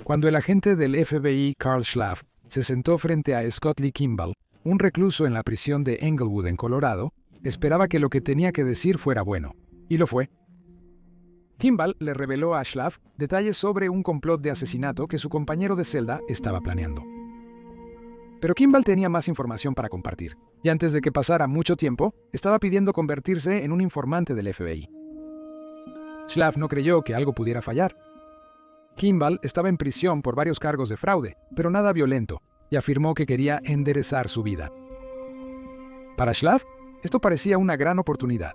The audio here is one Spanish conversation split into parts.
Cuando el agente del FBI Carl Schlaff se sentó frente a Scott Lee Kimball, un recluso en la prisión de Englewood en Colorado, esperaba que lo que tenía que decir fuera bueno, y lo fue. Kimball le reveló a Schlaff detalles sobre un complot de asesinato que su compañero de celda estaba planeando. Pero Kimball tenía más información para compartir, y antes de que pasara mucho tiempo, estaba pidiendo convertirse en un informante del FBI. Schlaff no creyó que algo pudiera fallar. Kimball estaba en prisión por varios cargos de fraude, pero nada violento, y afirmó que quería enderezar su vida. Para Schlaff, esto parecía una gran oportunidad.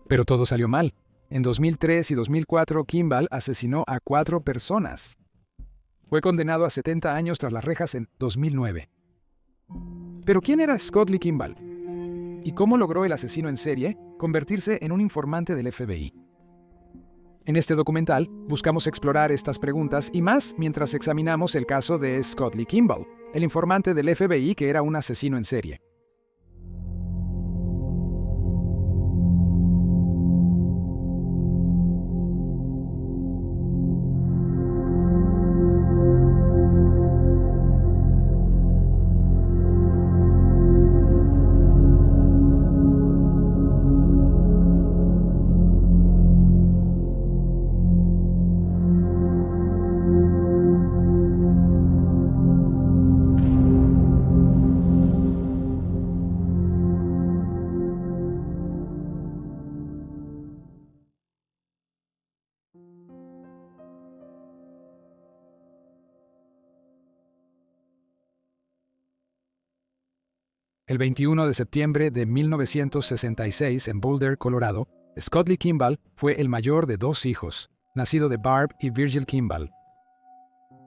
Pero todo salió mal. En 2003 y 2004, Kimball asesinó a 4 personas. Fue condenado a 70 años tras las rejas en 2009. ¿Pero quién era Scott Lee Kimball? ¿Y cómo logró el asesino en serie convertirse en un informante del FBI? En este documental buscamos explorar estas preguntas y más mientras examinamos el caso de Scott Lee Kimball, el informante del FBI que era un asesino en serie. El 21 de septiembre de 1966 en Boulder, Colorado, Scott Lee Kimball fue el mayor de 2 hijos, nacido de Barb y Virgil Kimball.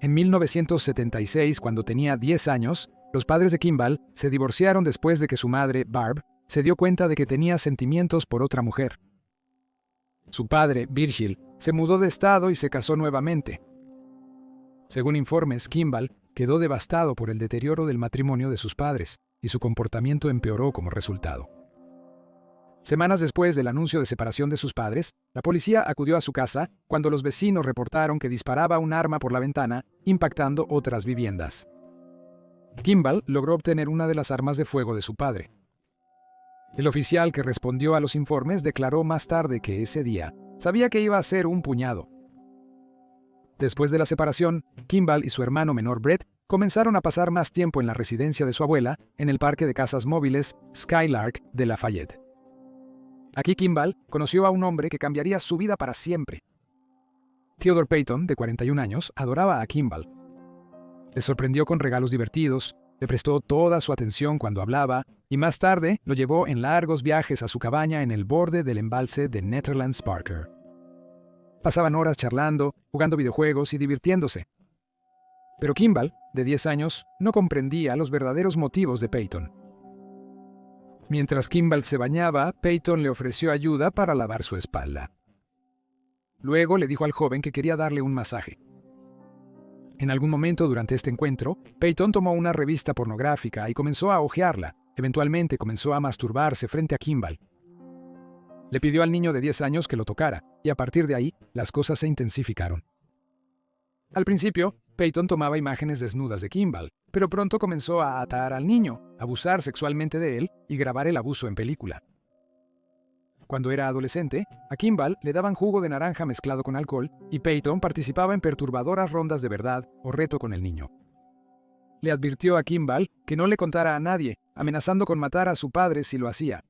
En 1976, cuando tenía 10 años, los padres de Kimball se divorciaron después de que su madre, Barb, se dio cuenta de que tenía sentimientos por otra mujer. Su padre, Virgil, se mudó de estado y se casó nuevamente. Según informes, Kimball quedó devastado por el deterioro del matrimonio de sus padres, y su comportamiento empeoró como resultado. Semanas después del anuncio de separación de sus padres, la policía acudió a su casa cuando los vecinos reportaron que disparaba un arma por la ventana, impactando otras viviendas. Kimball logró obtener una de las armas de fuego de su padre. El oficial que respondió a los informes declaró más tarde que ese día sabía que iba a ser un puñado. Después de la separación, Kimball y su hermano menor Brett comenzaron a pasar más tiempo en la residencia de su abuela, en el parque de casas móviles Skylark de Lafayette. Aquí Kimball conoció a un hombre que cambiaría su vida para siempre. Theodore Payton, de 41 años, adoraba a Kimball. Le sorprendió con regalos divertidos, le prestó toda su atención cuando hablaba, y más tarde lo llevó en largos viajes a su cabaña en el borde del embalse de Netherlands Parker. Pasaban horas charlando, jugando videojuegos y divirtiéndose. Pero Kimball, de 10 años, no comprendía los verdaderos motivos de Payton. Mientras Kimball se bañaba, Payton le ofreció ayuda para lavar su espalda. Luego le dijo al joven que quería darle un masaje. En algún momento durante este encuentro, Payton tomó una revista pornográfica y comenzó a hojearla. Eventualmente comenzó a masturbarse frente a Kimball. Le pidió al niño de 10 años que lo tocara, y a partir de ahí, las cosas se intensificaron. Al principio, Payton tomaba imágenes desnudas de Kimball, pero pronto comenzó a atar al niño, abusar sexualmente de él y grabar el abuso en película. Cuando era adolescente, a Kimball le daban jugo de naranja mezclado con alcohol y Payton participaba en perturbadoras rondas de verdad o reto con el niño. Le advirtió a Kimball que no le contara a nadie, amenazando con matar a su padre si lo hacía.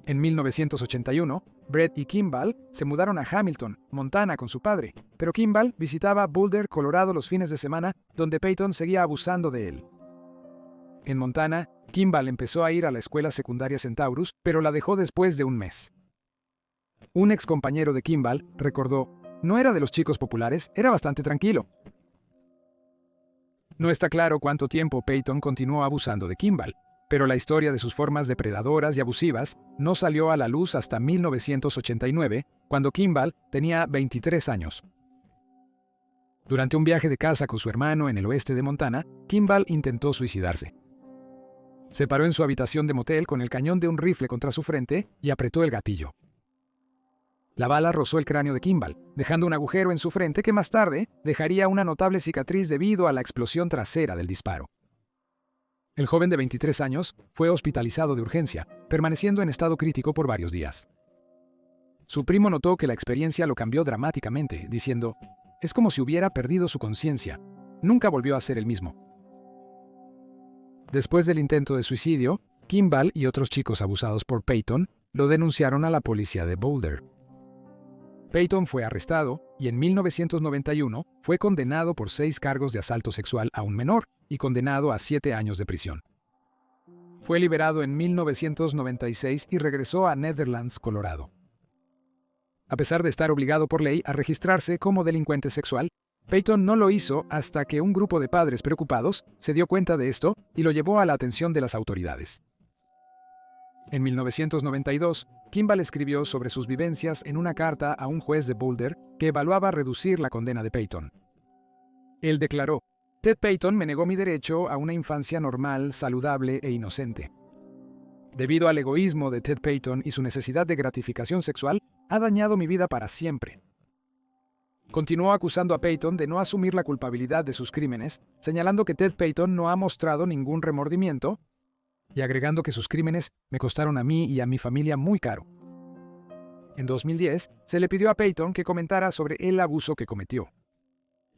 En 1981, Brett y Kimball se mudaron a Hamilton, Montana, con su padre, pero Kimball visitaba Boulder, Colorado los fines de semana, donde Payton seguía abusando de él. En Montana, Kimball empezó a ir a la escuela secundaria Centaurus, pero la dejó después de un mes. Un ex compañero de Kimball recordó, no era de los chicos populares, era bastante tranquilo. No está claro cuánto tiempo Payton continuó abusando de Kimball, pero la historia de sus formas depredadoras y abusivas no salió a la luz hasta 1989, cuando Kimball tenía 23 años. Durante un viaje de caza con su hermano en el oeste de Montana, Kimball intentó suicidarse. Se paró en su habitación de motel con el cañón de un rifle contra su frente y apretó el gatillo. La bala rozó el cráneo de Kimball, dejando un agujero en su frente que más tarde dejaría una notable cicatriz debido a la explosión trasera del disparo. El joven de 23 años fue hospitalizado de urgencia, permaneciendo en estado crítico por varios días. Su primo notó que la experiencia lo cambió dramáticamente, diciendo: «Es como si hubiera perdido su conciencia. Nunca volvió a ser el mismo». Después del intento de suicidio, Kimball y otros chicos abusados por Payton lo denunciaron a la policía de Boulder. Payton fue arrestado y en 1991 fue condenado por 6 cargos de asalto sexual a un menor y condenado a 7 años de prisión. Fue liberado en 1996 y regresó a Netherlands, Colorado. A pesar de estar obligado por ley a registrarse como delincuente sexual, Payton no lo hizo hasta que un grupo de padres preocupados se dio cuenta de esto y lo llevó a la atención de las autoridades. En 1992, Kimball escribió sobre sus vivencias en una carta a un juez de Boulder que evaluaba reducir la condena de Payton. Él declaró: «Ted Payton me negó mi derecho a una infancia normal, saludable e inocente. Debido al egoísmo de Ted Payton y su necesidad de gratificación sexual, ha dañado mi vida para siempre». Continuó acusando a Payton de no asumir la culpabilidad de sus crímenes, señalando que Ted Payton no ha mostrado ningún remordimiento y agregando que sus crímenes me costaron a mí y a mi familia muy caro. En 2010, se le pidió a Payton que comentara sobre el abuso que cometió.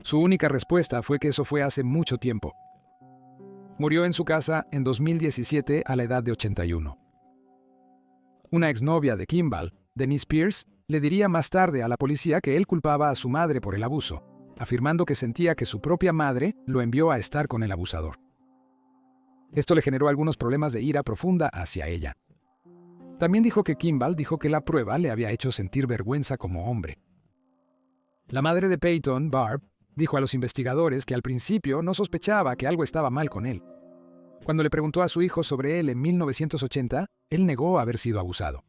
Su única respuesta fue que eso fue hace mucho tiempo. Murió en su casa en 2017 a la edad de 81. Una exnovia de Kimball, Denise Pierce, le diría más tarde a la policía que él culpaba a su madre por el abuso, afirmando que sentía que su propia madre lo envió a estar con el abusador. Esto le generó algunos problemas de ira profunda hacia ella. También dijo que Kimball dijo que la prueba le había hecho sentir vergüenza como hombre. La madre de Payton, Barb, dijo a los investigadores que al principio no sospechaba que algo estaba mal con él. Cuando le preguntó a su hijo sobre él en 1980, él negó haber sido abusado.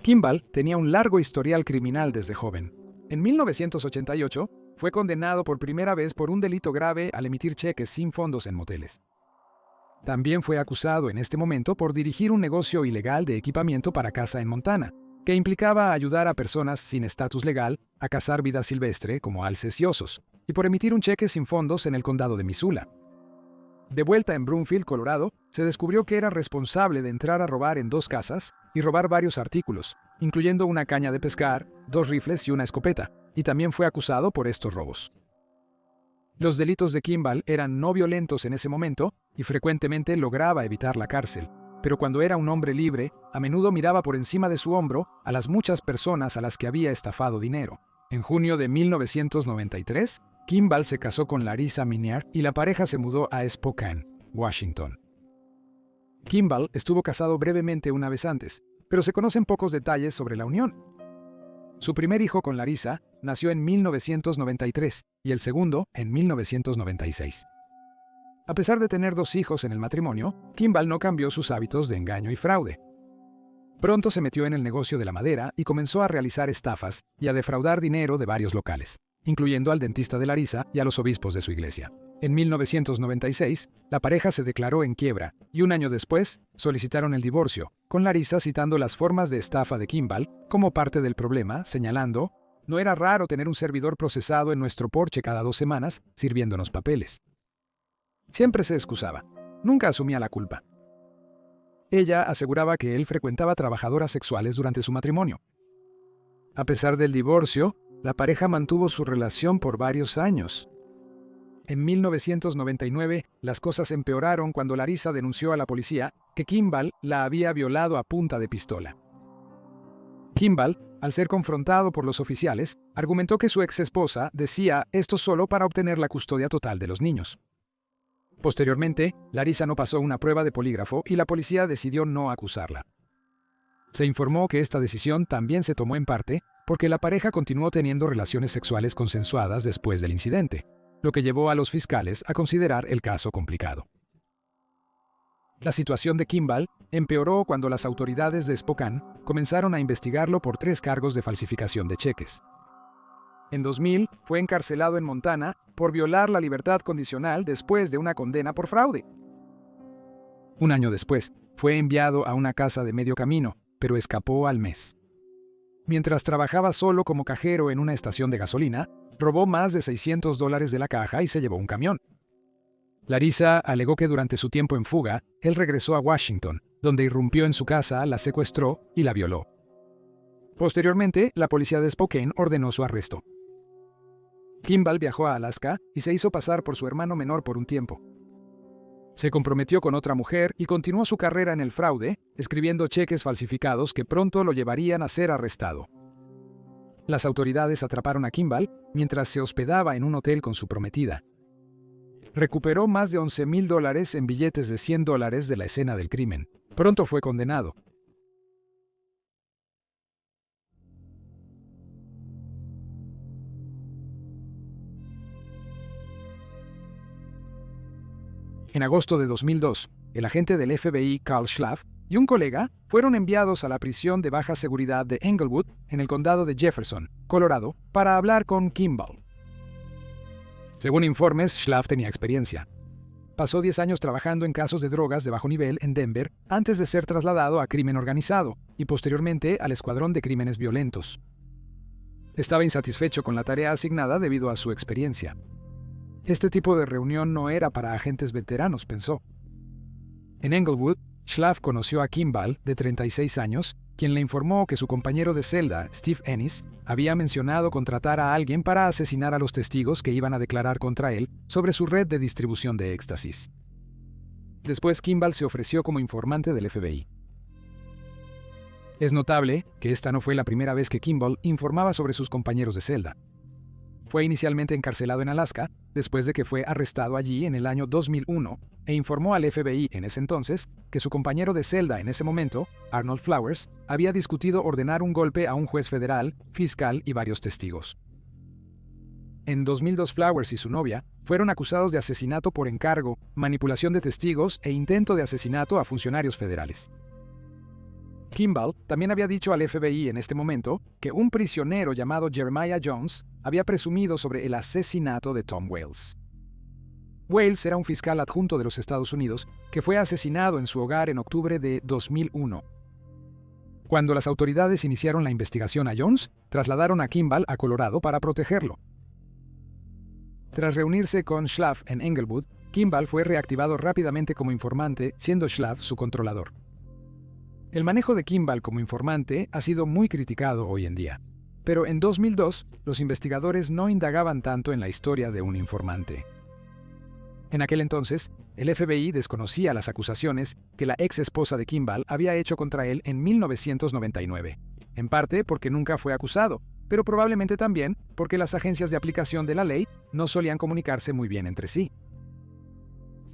Kimball tenía un largo historial criminal desde joven. En 1988, fue condenado por primera vez por un delito grave al emitir cheques sin fondos en moteles. También fue acusado en este momento por dirigir un negocio ilegal de equipamiento para caza en Montana, que implicaba ayudar a personas sin estatus legal a cazar vida silvestre como alces y osos, y por emitir un cheque sin fondos en el condado de Missoula. De vuelta en Broomfield, Colorado, se descubrió que era responsable de entrar a robar en 2 casas y robar varios artículos, incluyendo una caña de pescar, 2 rifles y una escopeta, y también fue acusado por estos robos. Los delitos de Kimball eran no violentos en ese momento y frecuentemente lograba evitar la cárcel, pero cuando era un hombre libre, a menudo miraba por encima de su hombro a las muchas personas a las que había estafado dinero. En junio de 1993, Kimball se casó con Larissa Minier y la pareja se mudó a Spokane, Washington. Kimball estuvo casado brevemente una vez antes, pero se conocen pocos detalles sobre la unión. Su primer hijo con Larissa nació en 1993 y el segundo en 1996. A pesar de tener 2 hijos en el matrimonio, Kimball no cambió sus hábitos de engaño y fraude. Pronto se metió en el negocio de la madera y comenzó a realizar estafas y a defraudar dinero de varios locales, incluyendo al dentista de Larissa y a los obispos de su iglesia. En 1996, la pareja se declaró en quiebra y un año después solicitaron el divorcio, con Larissa citando las formas de estafa de Kimball como parte del problema, señalando: «No era raro tener un servidor procesado en nuestro porche cada 2 semanas sirviéndonos papeles». Siempre se excusaba, nunca asumía la culpa. Ella aseguraba que él frecuentaba trabajadoras sexuales durante su matrimonio. A pesar del divorcio, la pareja mantuvo su relación por varios años. En 1999, las cosas empeoraron cuando Larissa denunció a la policía que Kimball la había violado a punta de pistola. Kimball, al ser confrontado por los oficiales, argumentó que su ex-esposa decía esto solo para obtener la custodia total de los niños. Posteriormente, Larissa no pasó una prueba de polígrafo y la policía decidió no acusarla. Se informó que esta decisión también se tomó en parte porque la pareja continuó teniendo relaciones sexuales consensuadas después del incidente, lo que llevó a los fiscales a considerar el caso complicado. La situación de Kimball empeoró cuando las autoridades de Spokane comenzaron a investigarlo por 3 cargos de falsificación de cheques. En 2000, fue encarcelado en Montana por violar la libertad condicional después de una condena por fraude. Un año después, fue enviado a una casa de medio camino, pero escapó al mes. Mientras trabajaba solo como cajero en una estación de gasolina, robó más de $600 de la caja y se llevó un camión. Larissa alegó que durante su tiempo en fuga, él regresó a Washington, donde irrumpió en su casa, la secuestró y la violó. Posteriormente, la policía de Spokane ordenó su arresto. Kimball viajó a Alaska y se hizo pasar por su hermano menor por un tiempo. Se comprometió con otra mujer y continuó su carrera en el fraude, escribiendo cheques falsificados que pronto lo llevarían a ser arrestado. Las autoridades atraparon a Kimball mientras se hospedaba en un hotel con su prometida. Recuperó más de $11,000 en billetes de $100 de la escena del crimen. Pronto fue condenado. En agosto de 2002, el agente del FBI Carl Schlaff y un colega fueron enviados a la prisión de baja seguridad de Englewood, en el condado de Jefferson, Colorado, para hablar con Kimball. Según informes, Schlaff tenía experiencia. Pasó 10 años trabajando en casos de drogas de bajo nivel en Denver antes de ser trasladado a crimen organizado y posteriormente al escuadrón de crímenes violentos. Estaba insatisfecho con la tarea asignada debido a su experiencia. Este tipo de reunión no era para agentes veteranos, pensó. En Englewood, Schlaff conoció a Kimball, de 36 años, quien le informó que su compañero de celda, Steve Ennis, había mencionado contratar a alguien para asesinar a los testigos que iban a declarar contra él sobre su red de distribución de éxtasis. Después, Kimball se ofreció como informante del FBI. Es notable que esta no fue la primera vez que Kimball informaba sobre sus compañeros de celda. Fue inicialmente encarcelado en Alaska, después de que fue arrestado allí en el año 2001, e informó al FBI en ese entonces que su compañero de celda en ese momento, Arnold Flowers, había discutido ordenar un golpe a un juez federal, fiscal y varios testigos. En 2002, Flowers y su novia fueron acusados de asesinato por encargo, manipulación de testigos e intento de asesinato a funcionarios federales. Kimball también había dicho al FBI en este momento que un prisionero llamado Jeremiah Jones había presumido sobre el asesinato de Tom Wales. Wales era un fiscal adjunto de los Estados Unidos que fue asesinado en su hogar en octubre de 2001. Cuando las autoridades iniciaron la investigación a Jones, trasladaron a Kimball a Colorado para protegerlo. Tras reunirse con Schlaff en Englewood, Kimball fue reactivado rápidamente como informante, siendo Schlaff su controlador. El manejo de Kimball como informante ha sido muy criticado hoy en día, pero en 2002 los investigadores no indagaban tanto en la historia de un informante. En aquel entonces, el FBI desconocía las acusaciones que la ex esposa de Kimball había hecho contra él en 1999, en parte porque nunca fue acusado, pero probablemente también porque las agencias de aplicación de la ley no solían comunicarse muy bien entre sí.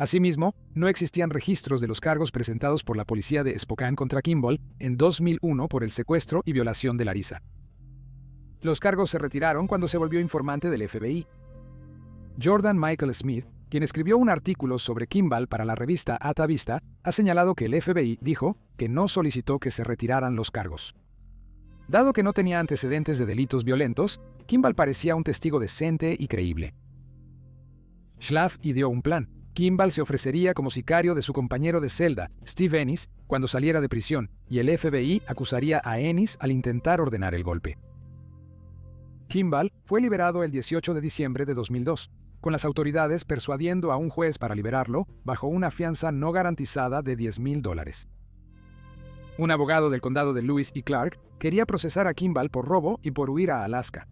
Asimismo, no existían registros de los cargos presentados por la policía de Spokane contra Kimball en 2001 por el secuestro y violación de Larissa. Los cargos se retiraron cuando se volvió informante del FBI. Jordan Michael Smith, quien escribió un artículo sobre Kimball para la revista Alta Vista, ha señalado que el FBI dijo que no solicitó que se retiraran los cargos. Dado que no tenía antecedentes de delitos violentos, Kimball parecía un testigo decente y creíble. Schlaff ideó un plan. Kimball se ofrecería como sicario de su compañero de celda, Steve Ennis, cuando saliera de prisión, y el FBI acusaría a Ennis al intentar ordenar el golpe. Kimball fue liberado el 18 de diciembre de 2002, con las autoridades persuadiendo a un juez para liberarlo bajo una fianza no garantizada de $10,000. Un abogado del condado de Lewis y Clark quería procesar a Kimball por robo y por huir a Alaska.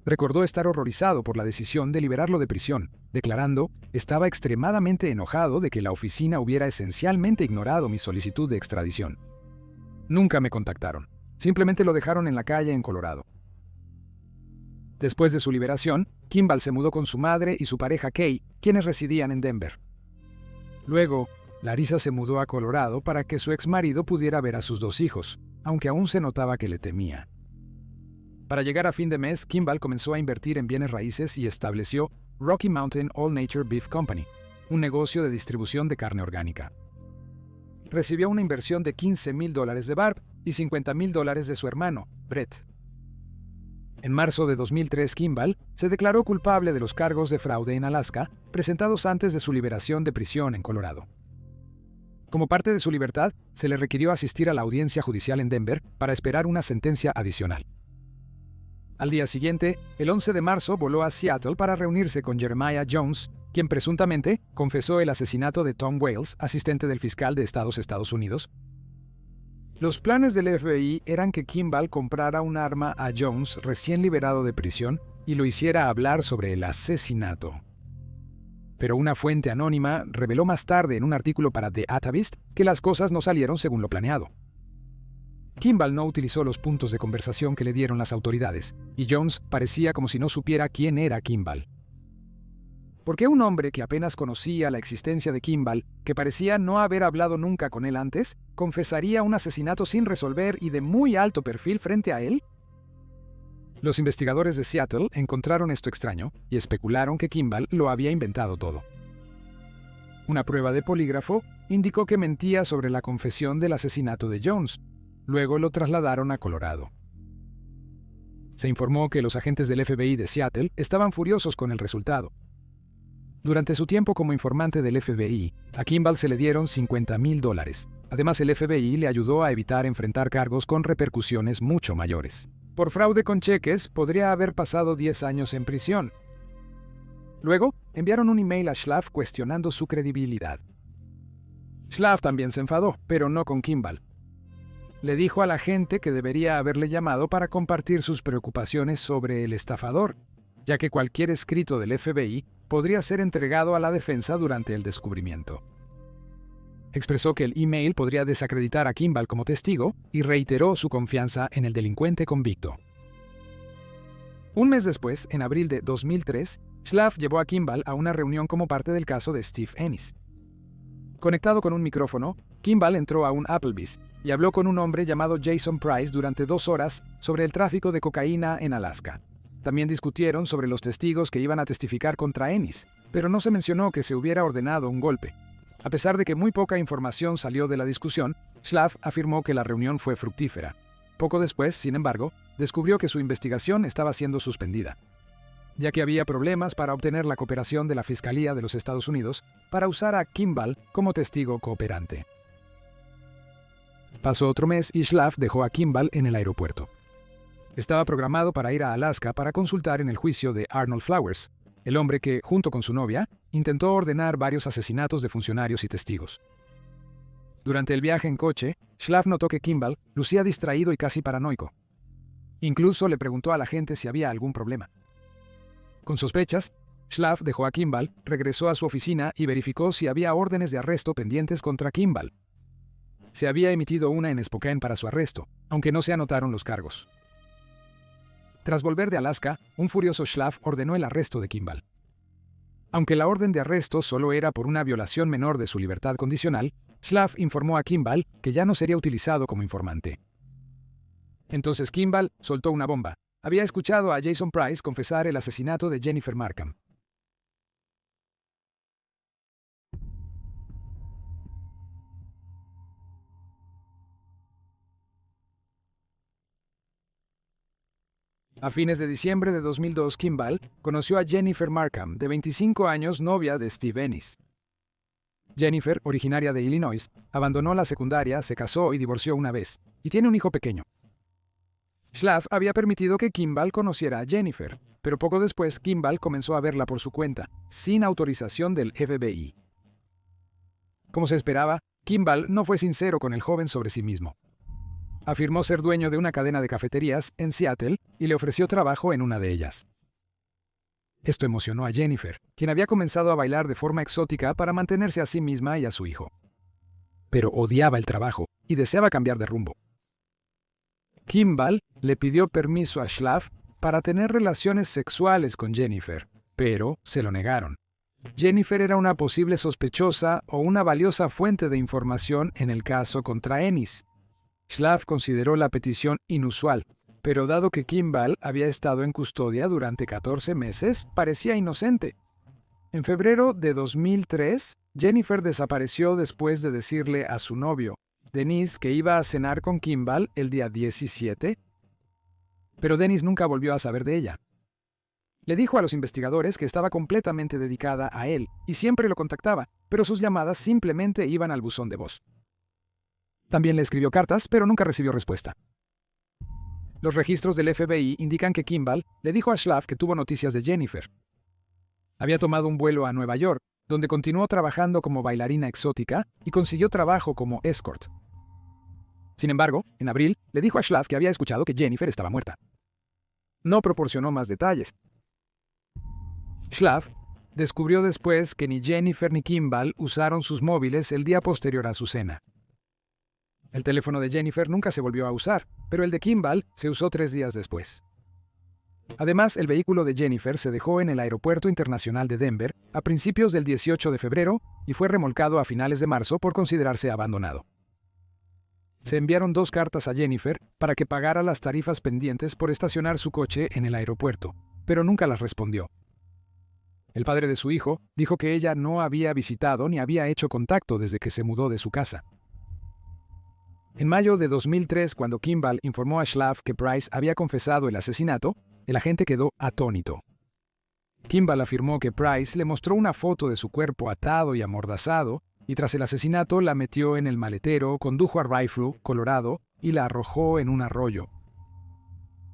Recordó estar horrorizado por la decisión de liberarlo de prisión, declarando: «Estaba extremadamente enojado de que la oficina hubiera esencialmente ignorado mi solicitud de extradición. Nunca me contactaron. Simplemente lo dejaron en la calle en Colorado». Después de su liberación, Kimball se mudó con su madre y su pareja Kay, quienes residían en Denver. Luego, Larissa se mudó a Colorado para que su exmarido pudiera ver a sus 2 hijos, aunque aún se notaba que le temía. Para llegar a fin de mes, Kimball comenzó a invertir en bienes raíces y estableció Rocky Mountain All Nature Beef Company, un negocio de distribución de carne orgánica. Recibió una inversión de $15,000 de Barb y $50,000 de su hermano, Brett. En marzo de 2003, Kimball se declaró culpable de los cargos de fraude en Alaska, presentados antes de su liberación de prisión en Colorado. Como parte de su libertad, se le requirió asistir a la audiencia judicial en Denver para esperar una sentencia adicional. Al día siguiente, el 11 de marzo, voló a Seattle para reunirse con Jeremiah Jones, quien presuntamente confesó el asesinato de Tom Wales, asistente del fiscal de Estados Unidos. Los planes del FBI eran que Kimball comprara un arma a Jones recién liberado de prisión y lo hiciera hablar sobre el asesinato. Pero una fuente anónima reveló más tarde en un artículo para The Atavist que las cosas no salieron según lo planeado. Kimball no utilizó los puntos de conversación que le dieron las autoridades, y Jones parecía como si no supiera quién era Kimball. ¿Por qué un hombre que apenas conocía la existencia de Kimball, que parecía no haber hablado nunca con él antes, confesaría un asesinato sin resolver y de muy alto perfil frente a él? Los investigadores de Seattle encontraron esto extraño y especularon que Kimball lo había inventado todo. Una prueba de polígrafo indicó que mentía sobre la confesión del asesinato de Jones. Luego lo trasladaron a Colorado. Se informó que los agentes del FBI de Seattle estaban furiosos con el resultado. Durante su tiempo como informante del FBI, a Kimball se le dieron $50,000. Además, el FBI le ayudó a evitar enfrentar cargos con repercusiones mucho mayores. Por fraude con cheques, podría haber pasado 10 años en prisión. Luego, enviaron un email a Schlaf cuestionando su credibilidad. Schlaf también se enfadó, pero no con Kimball. Le dijo a la gente que debería haberle llamado para compartir sus preocupaciones sobre el estafador, ya que cualquier escrito del FBI podría ser entregado a la defensa durante el descubrimiento. Expresó que el email podría desacreditar a Kimball como testigo y reiteró su confianza en el delincuente convicto. Un mes después, en abril de 2003, Schlaf llevó a Kimball a una reunión como parte del caso de Steve Ennis. Conectado con un micrófono, Kimball entró a un Applebee's y habló con un hombre llamado Jason Price durante 2 horas sobre el tráfico de cocaína en Alaska. También discutieron sobre los testigos que iban a testificar contra Ennis, pero no se mencionó que se hubiera ordenado un golpe. A pesar de que muy poca información salió de la discusión, Schlaf afirmó que la reunión fue fructífera. Poco después, sin embargo, descubrió que su investigación estaba siendo suspendida, ya que había problemas para obtener la cooperación de la Fiscalía de los Estados Unidos para usar a Kimball como testigo cooperante. Pasó otro mes y Schlaf dejó a Kimball en el aeropuerto. Estaba programado para ir a Alaska para consultar en el juicio de Arnold Flowers, el hombre que, junto con su novia, intentó ordenar varios asesinatos de funcionarios y testigos. Durante el viaje en coche, Schlaf notó que Kimball lucía distraído y casi paranoico. Incluso le preguntó a la gente si había algún problema. Con sospechas, Schlaf dejó a Kimball, regresó a su oficina y verificó si había órdenes de arresto pendientes contra Kimball. Se había emitido una en Spokane para su arresto, aunque no se anotaron los cargos. Tras volver de Alaska, un furioso Schlaf ordenó el arresto de Kimball. Aunque la orden de arresto solo era por una violación menor de su libertad condicional, Schlaf informó a Kimball que ya no sería utilizado como informante. Entonces Kimball soltó una bomba. Había escuchado a Jason Price confesar el asesinato de Jennifer Markham. A fines de diciembre de 2002, Kimball conoció a Jennifer Markham, de 25 años, novia de Steve Ennis. Jennifer, originaria de Illinois, abandonó la secundaria, se casó y divorció una vez, y tiene un hijo pequeño. Schlaf había permitido que Kimball conociera a Jennifer, pero poco después Kimball comenzó a verla por su cuenta, sin autorización del FBI. Como se esperaba, Kimball no fue sincero con el joven sobre sí mismo. Afirmó ser dueño de una cadena de cafeterías en Seattle y le ofreció trabajo en una de ellas. Esto emocionó a Jennifer, quien había comenzado a bailar de forma exótica para mantenerse a sí misma y a su hijo. Pero odiaba el trabajo y deseaba cambiar de rumbo. Kimball le pidió permiso a Schlaf para tener relaciones sexuales con Jennifer, pero se lo negaron. Jennifer era una posible sospechosa o una valiosa fuente de información en el caso contra Ennis. Schlaf consideró la petición inusual, pero dado que Kimball había estado en custodia durante 14 meses, parecía inocente. En febrero de 2003, Jennifer desapareció después de decirle a su novio, Dennis, que iba a cenar con Kimball el día 17, pero Dennis nunca volvió a saber de ella. Le dijo a los investigadores que estaba completamente dedicada a él y siempre lo contactaba, pero sus llamadas simplemente iban al buzón de voz. También le escribió cartas, pero nunca recibió respuesta. Los registros del FBI indican que Kimball le dijo a Schlaff que tuvo noticias de Jennifer. Había tomado un vuelo a Nueva York, donde continuó trabajando como bailarina exótica y consiguió trabajo como escort. Sin embargo, en abril, le dijo a Schlaff que había escuchado que Jennifer estaba muerta. No proporcionó más detalles. Schlaff descubrió después que ni Jennifer ni Kimball usaron sus móviles el día posterior a su cena. El teléfono de Jennifer nunca se volvió a usar, pero el de Kimball se usó 3 días después. Además, el vehículo de Jennifer se dejó en el Aeropuerto Internacional de Denver a principios del 18 de febrero y fue remolcado a finales de marzo por considerarse abandonado. Se enviaron 2 cartas a Jennifer para que pagara las tarifas pendientes por estacionar su coche en el aeropuerto, pero nunca las respondió. El padre de su hijo dijo que ella no había visitado ni había hecho contacto desde que se mudó de su casa. En mayo de 2003, cuando Kimball informó a Schlaff que Price había confesado el asesinato, el agente quedó atónito. Kimball afirmó que Price le mostró una foto de su cuerpo atado y amordazado, y tras el asesinato la metió en el maletero, condujo a Rifle, Colorado, y la arrojó en un arroyo.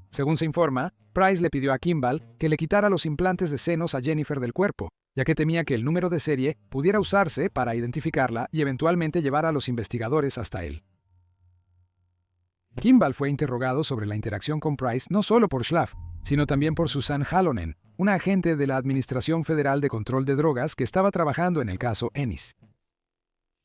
Según se informa, Price le pidió a Kimball que le quitara los implantes de senos a Jennifer del cuerpo, ya que temía que el número de serie pudiera usarse para identificarla y eventualmente llevar a los investigadores hasta él. Kimball fue interrogado sobre la interacción con Price no solo por Schlaff, sino también por Susan Halonen, una agente de la Administración Federal de Control de Drogas que estaba trabajando en el caso Ennis.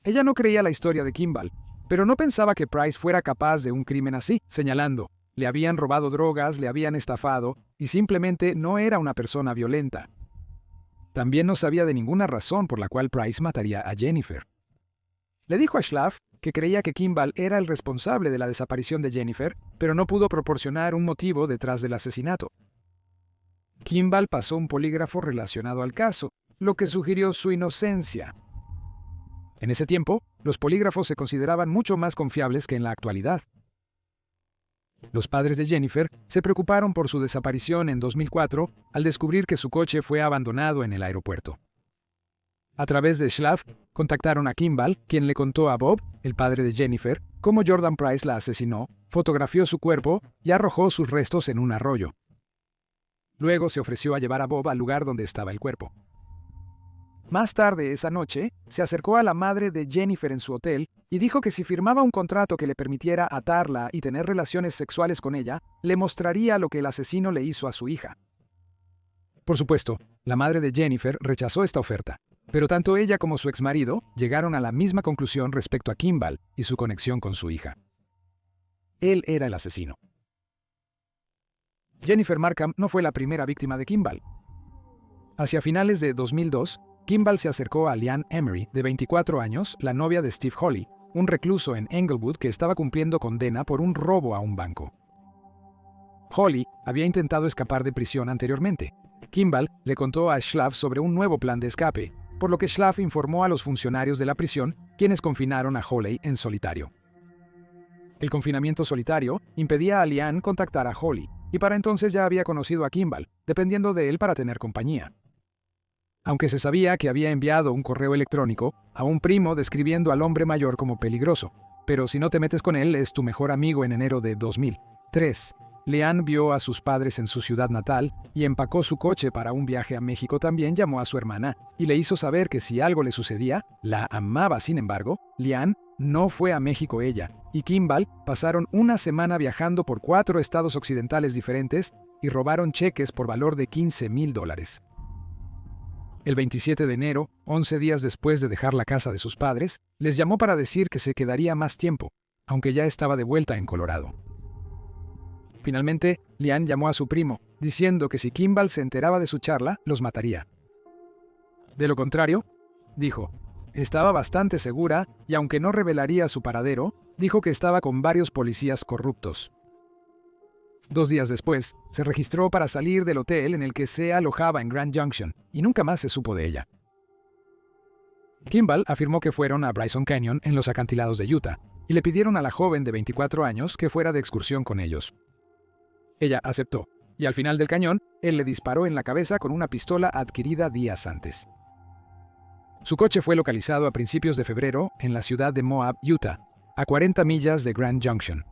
Ella no creía la historia de Kimball, pero no pensaba que Price fuera capaz de un crimen así, señalando: le habían robado drogas, le habían estafado, y simplemente no era una persona violenta. También no sabía de ninguna razón por la cual Price mataría a Jennifer. Le dijo a Schlaff que creía que Kimball era el responsable de la desaparición de Jennifer, pero no pudo proporcionar un motivo detrás del asesinato. Kimball pasó un polígrafo relacionado al caso, lo que sugirió su inocencia. En ese tiempo, los polígrafos se consideraban mucho más confiables que en la actualidad. Los padres de Jennifer se preocuparon por su desaparición en 2004 al descubrir que su coche fue abandonado en el aeropuerto. A través de Schlaff, contactaron a Kimball, quien le contó a Bob, el padre de Jennifer, cómo Jordan Price la asesinó, fotografió su cuerpo y arrojó sus restos en un arroyo. Luego se ofreció a llevar a Bob al lugar donde estaba el cuerpo. Más tarde esa noche, se acercó a la madre de Jennifer en su hotel y dijo que si firmaba un contrato que le permitiera atarla y tener relaciones sexuales con ella, le mostraría lo que el asesino le hizo a su hija. Por supuesto, la madre de Jennifer rechazó esta oferta, pero tanto ella como su exmarido llegaron a la misma conclusión respecto a Kimball y su conexión con su hija. Él era el asesino. Jennifer Markham no fue la primera víctima de Kimball. Hacia finales de 2002, Kimball se acercó a Leanne Emery, de 24 años, la novia de Steve Hawley, un recluso en Englewood que estaba cumpliendo condena por un robo a un banco. Hawley había intentado escapar de prisión anteriormente. Kimball le contó a Schlaff sobre un nuevo plan de escape, por lo que Schlaff informó a los funcionarios de la prisión, quienes confinaron a Hawley en solitario. El confinamiento solitario impedía a Leanne contactar a Hawley, y para entonces ya había conocido a Kimball, dependiendo de él para tener compañía. Aunque se sabía que había enviado un correo electrónico a un primo describiendo al hombre mayor como peligroso, pero si no te metes con él es tu mejor amigo. En enero de 2003, Leanne vio a sus padres en su ciudad natal y empacó su coche para un viaje a México. También llamó a su hermana y le hizo saber que si algo le sucedía, la amaba. Sin embargo, Leanne no fue a México ella y Kimball pasaron una semana viajando por 4 estados occidentales diferentes y robaron cheques por valor de $15,000. El 27 de enero, 11 días después de dejar la casa de sus padres, les llamó para decir que se quedaría más tiempo, aunque ya estaba de vuelta en Colorado. Finalmente, Leanne llamó a su primo, diciendo que si Kimball se enteraba de su charla, los mataría. De lo contrario, dijo, estaba bastante segura y aunque no revelaría su paradero, dijo que estaba con varios policías corruptos. 2 días después, se registró para salir del hotel en el que se alojaba en Grand Junction, y nunca más se supo de ella. Kimball afirmó que fueron a Bryson Canyon en los acantilados de Utah, y le pidieron a la joven de 24 años que fuera de excursión con ellos. Ella aceptó, y al final del cañón, él le disparó en la cabeza con una pistola adquirida días antes. Su coche fue localizado a principios de febrero en la ciudad de Moab, Utah, a 40 millas de Grand Junction.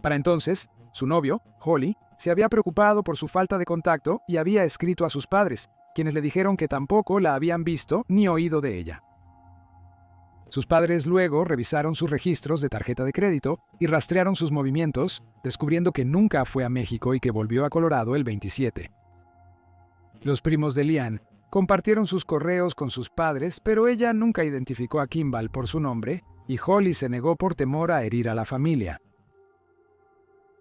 Para entonces, su novio, Holly, se había preocupado por su falta de contacto y había escrito a sus padres, quienes le dijeron que tampoco la habían visto ni oído de ella. Sus padres luego revisaron sus registros de tarjeta de crédito y rastrearon sus movimientos, descubriendo que nunca fue a México y que volvió a Colorado el 27. Los primos de Leanne compartieron sus correos con sus padres, pero ella nunca identificó a Kimball por su nombre y Holly se negó por temor a herir a la familia.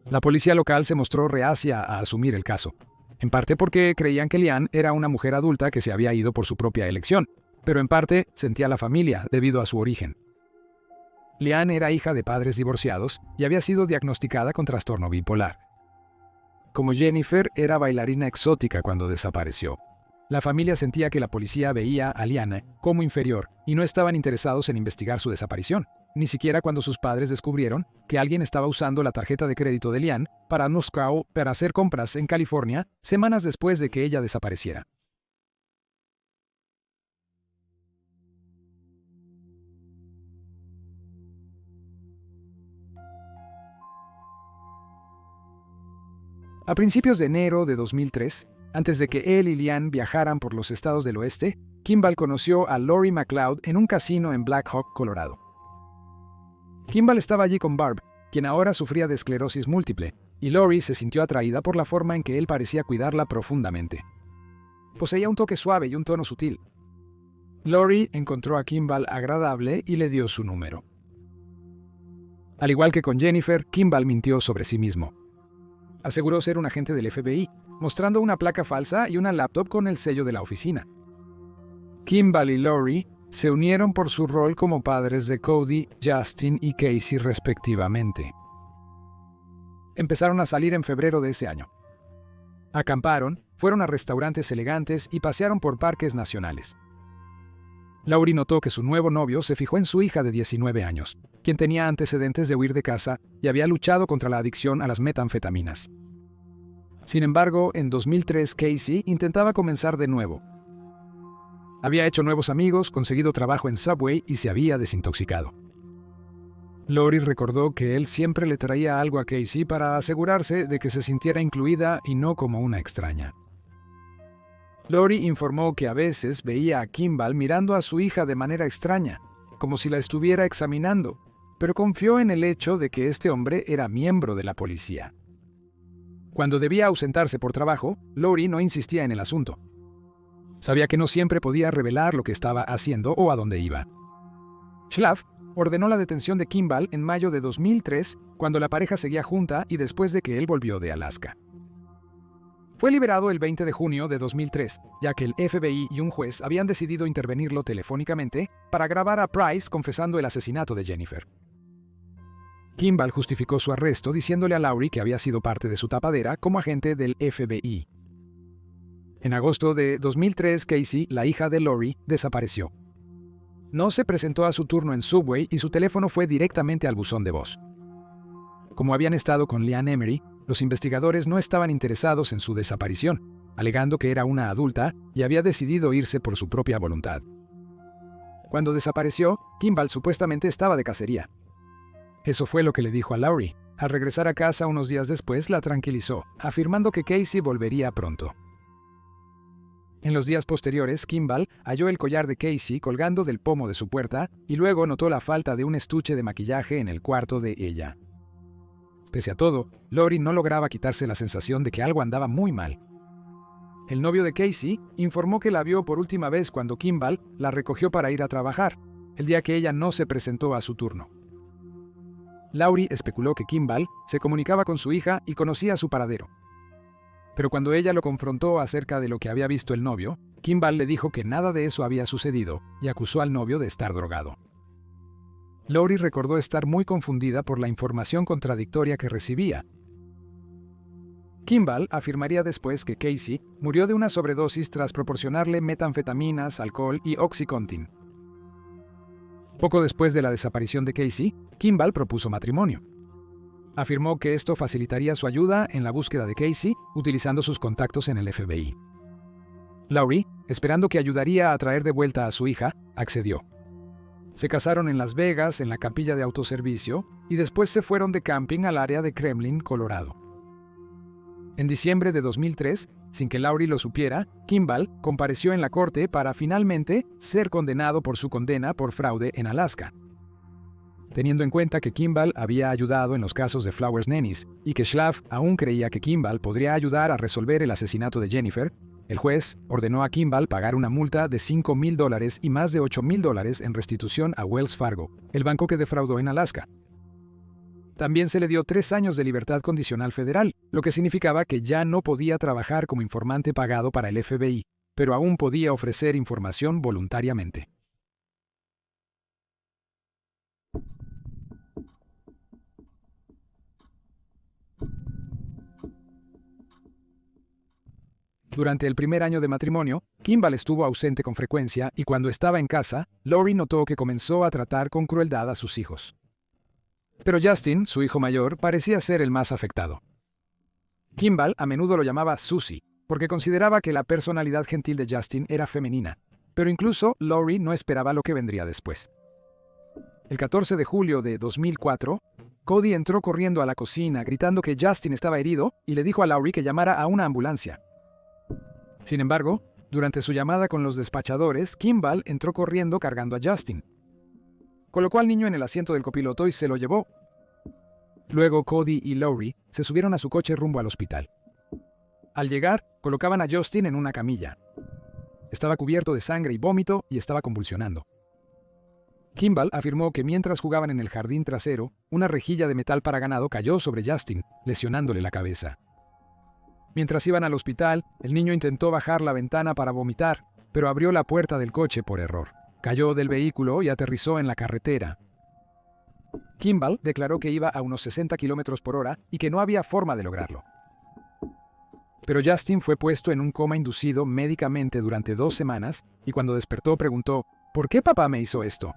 La policía local se mostró reacia a asumir el caso, en parte porque creían que Leanne era una mujer adulta que se había ido por su propia elección, pero en parte sentía la familia debido a su origen. Leanne era hija de padres divorciados y había sido diagnosticada con trastorno bipolar. Como Jennifer era bailarina exótica cuando desapareció, la familia sentía que la policía veía a Leanne como inferior y no estaban interesados en investigar su desaparición, ni siquiera cuando sus padres descubrieron que alguien estaba usando la tarjeta de crédito de Leanne para hacer compras en California semanas después de que ella desapareciera. A principios de enero de 2003, antes de que él y Leanne viajaran por los estados del oeste, Kimball conoció a Lori McLeod en un casino en Black Hawk, Colorado. Kimball estaba allí con Barb, quien ahora sufría de esclerosis múltiple, y Lori se sintió atraída por la forma en que él parecía cuidarla profundamente. Poseía un toque suave y un tono sutil. Lori encontró a Kimball agradable y le dio su número. Al igual que con Jennifer, Kimball mintió sobre sí mismo. Aseguró ser un agente del FBI, mostrando una placa falsa y una laptop con el sello de la oficina. Kimball y Lori se unieron por su rol como padres de Cody, Justin y Casey respectivamente. Empezaron a salir en febrero de ese año. Acamparon, fueron a restaurantes elegantes y pasearon por parques nacionales. Lori notó que su nuevo novio se fijó en su hija de 19 años, quien tenía antecedentes de huir de casa y había luchado contra la adicción a las metanfetaminas. Sin embargo, en 2003 Casey intentaba comenzar de nuevo. Había hecho nuevos amigos, conseguido trabajo en Subway y se había desintoxicado. Lori recordó que él siempre le traía algo a Casey para asegurarse de que se sintiera incluida y no como una extraña. Lori informó que a veces veía a Kimball mirando a su hija de manera extraña, como si la estuviera examinando, pero confió en el hecho de que este hombre era miembro de la policía. Cuando debía ausentarse por trabajo, Lori no insistía en el asunto. Sabía que no siempre podía revelar lo que estaba haciendo o a dónde iba. Schlaff ordenó la detención de Kimball en mayo de 2003, cuando la pareja seguía junta y después de que él volvió de Alaska. Fue liberado el 20 de junio de 2003, ya que el FBI y un juez habían decidido intervenirlo telefónicamente para grabar a Price confesando el asesinato de Jennifer. Kimball justificó su arresto diciéndole a Lori que había sido parte de su tapadera como agente del FBI. En agosto de 2003, Casey, la hija de Lori, desapareció. No se presentó a su turno en Subway y su teléfono fue directamente al buzón de voz. Como habían estado con Leanne Emery, los investigadores no estaban interesados en su desaparición, alegando que era una adulta y había decidido irse por su propia voluntad. Cuando desapareció, Kimball supuestamente estaba de cacería. Eso fue lo que le dijo a Lori. Al regresar a casa unos días después, la tranquilizó, afirmando que Casey volvería pronto. En los días posteriores, Kimball halló el collar de Casey colgando del pomo de su puerta y luego notó la falta de un estuche de maquillaje en el cuarto de ella. Pese a todo, Lori no lograba quitarse la sensación de que algo andaba muy mal. El novio de Casey informó que la vio por última vez cuando Kimball la recogió para ir a trabajar, el día que ella no se presentó a su turno. Lori especuló que Kimball se comunicaba con su hija y conocía su paradero. Pero cuando ella lo confrontó acerca de lo que había visto el novio, Kimball le dijo que nada de eso había sucedido y acusó al novio de estar drogado. Lori recordó estar muy confundida por la información contradictoria que recibía. Kimball afirmaría después que Casey murió de una sobredosis tras proporcionarle metanfetaminas, alcohol y Oxycontin. Poco después de la desaparición de Casey, Kimball propuso matrimonio. Afirmó que esto facilitaría su ayuda en la búsqueda de Casey utilizando sus contactos en el FBI. Lowry, esperando que ayudaría a traer de vuelta a su hija, accedió. Se casaron en Las Vegas, en la capilla de autoservicio, y después se fueron de camping al área de Kremlin, Colorado. En diciembre de 2003, sin que Lowry lo supiera, Kimball compareció en la corte para finalmente ser condenado por su condena por fraude en Alaska. Teniendo en cuenta que Kimball había ayudado en los casos de Flowers Nennies y que Schlaf aún creía que Kimball podría ayudar a resolver el asesinato de Jennifer, el juez ordenó a Kimball pagar una multa de $5,000 y más de $8,000 en restitución a Wells Fargo, el banco que defraudó en Alaska. También se le dio 3 años de libertad condicional federal, lo que significaba que ya no podía trabajar como informante pagado para el FBI, pero aún podía ofrecer información voluntariamente. Durante el primer año de matrimonio, Kimball estuvo ausente con frecuencia y cuando estaba en casa, Lowry notó que comenzó a tratar con crueldad a sus hijos. Pero Justin, su hijo mayor, parecía ser el más afectado. Kimball a menudo lo llamaba Susie, porque consideraba que la personalidad gentil de Justin era femenina, pero incluso Lowry no esperaba lo que vendría después. El 14 de julio de 2004, Cody entró corriendo a la cocina gritando que Justin estaba herido y le dijo a Lowry que llamara a una ambulancia. Sin embargo, durante su llamada con los despachadores, Kimball entró corriendo cargando a Justin. Colocó al niño en el asiento del copiloto y se lo llevó. Luego Cody y Lowry se subieron a su coche rumbo al hospital. Al llegar, colocaban a Justin en una camilla. Estaba cubierto de sangre y vómito y estaba convulsionando. Kimball afirmó que mientras jugaban en el jardín trasero, una rejilla de metal para ganado cayó sobre Justin, lesionándole la cabeza. Mientras iban al hospital, el niño intentó bajar la ventana para vomitar, pero abrió la puerta del coche por error. Cayó del vehículo y aterrizó en la carretera. Kimball declaró que iba a unos 60 km/h y que no había forma de lograrlo. Pero Justin fue puesto en un coma inducido médicamente durante 2 semanas y cuando despertó preguntó, ¿por qué papá me hizo esto?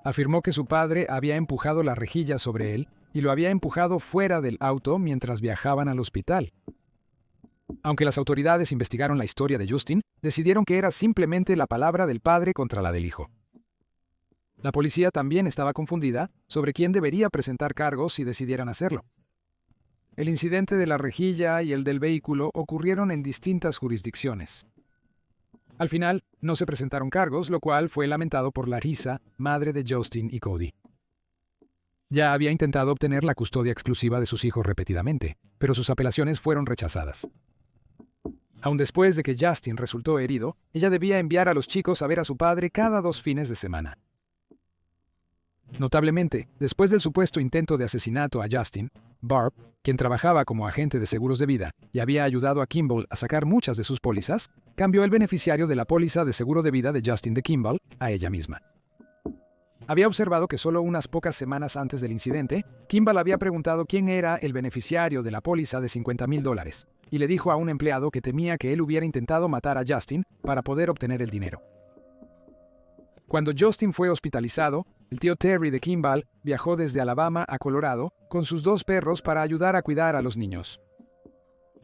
Afirmó que su padre había empujado la rejilla sobre él y lo había empujado fuera del auto mientras viajaban al hospital. Aunque las autoridades investigaron la historia de Justin, decidieron que era simplemente la palabra del padre contra la del hijo. La policía también estaba confundida sobre quién debería presentar cargos si decidieran hacerlo. El incidente de la rejilla y el del vehículo ocurrieron en distintas jurisdicciones. Al final, no se presentaron cargos, lo cual fue lamentado por Larissa, madre de Justin y Cody. Ya había intentado obtener la custodia exclusiva de sus hijos repetidamente, pero sus apelaciones fueron rechazadas. Aun después de que Justin resultó herido, ella debía enviar a los chicos a ver a su padre cada 2 fines de semana. Notablemente, después del supuesto intento de asesinato a Justin, Barb, quien trabajaba como agente de seguros de vida y había ayudado a Kimball a sacar muchas de sus pólizas, cambió el beneficiario de la póliza de seguro de vida de Justin de Kimball a ella misma. Había observado que solo unas pocas semanas antes del incidente, Kimball había preguntado quién era el beneficiario de la póliza de $50,000 y le dijo a un empleado que temía que él hubiera intentado matar a Justin para poder obtener el dinero. Cuando Justin fue hospitalizado, el tío Terry de Kimball viajó desde Alabama a Colorado con sus 2 perros para ayudar a cuidar a los niños.